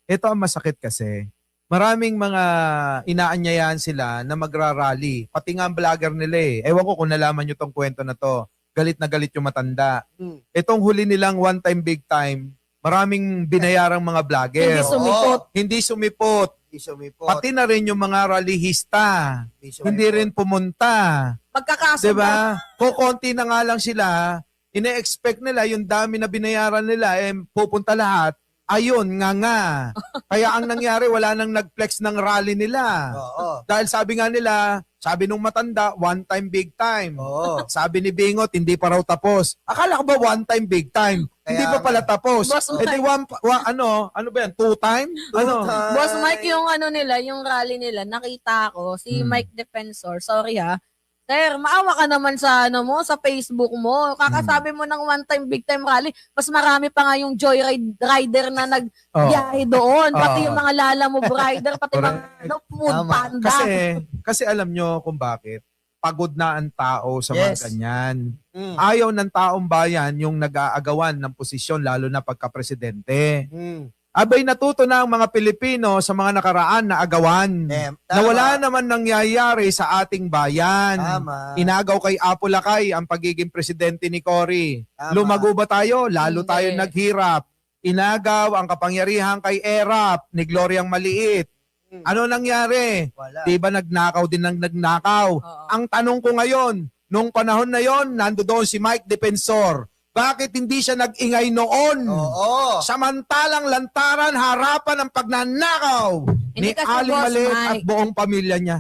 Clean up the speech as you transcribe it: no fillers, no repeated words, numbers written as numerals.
ito ang masakit kasi. Maraming mga inaanyayahan sila na magra-rally. Pati nga ang vlogger nila eh. Ewan ko kung nalaman nyo tong kwento na to. Galit na galit yung matanda. Itong huli nilang one time, big time, maraming binayarang mga vlogger. Hindi sumipot. Hindi sumipot. Hindi sumipot. Pati na rin yung mga rallyhista. Hindi rin pumunta. Magkakaso Diba? Kukunti na nga lang sila, ine-expect nila yung dami na binayaran nila, pupunta lahat. Ayun, nga. Kaya ang nangyari, wala nang nag-flex ng rally nila. Oo. Dahil sabi nga nila, sabi nung matanda, one time, big time. Oo. Sabi ni Bingot, hindi pa raw tapos. Akala ko ba one time, big time? Kaya Hindi pa pala tapos. Boss Eh di ano ba yan? Two time? Ano? Boss Mike, yung ano nila, yung rally nila, nakita ko, si Mike Defensor, sorry ha. Sir, maawa ka naman sa ano mo, sa Facebook mo. Kakasabi mo ng one time, big time rally, mas marami pa nga yung joyride rider na nagbiyahe doon. Pati yung mga Lala Move rider, pati mga food panda. Kasi alam nyo kung bakit. Pagod na ang tao sa mga ganyan. Mm. Ayaw ng taong bayan yung nag-aagawan ng posisyon, lalo na pagka-presidente. Abay, natuto na ang mga Pilipino sa mga nakaraan na agawan. Na wala naman nangyayari sa ating bayan. Tama. Inagaw kay Apo Lakay ang pagiging presidente ni Cory. Tama. Lumago ba tayo? Lalo Hindi. tayo naghirap. Inagaw ang kapangyarihan kay Erap ni Gloriang Maliit. Ano nangyari? Wala. Diba nagnakaw din ng nagnakaw? Oo. Ang tanong ko ngayon, nung panahon na yon, nandoon si Mike Defensor. Bakit hindi siya nag-ingay noon? Oo. Samantalang lantaran, harapan ang pagnanakaw Hindi ni kasi, Ali Boss Maliit at Mike. buong pamilya niya.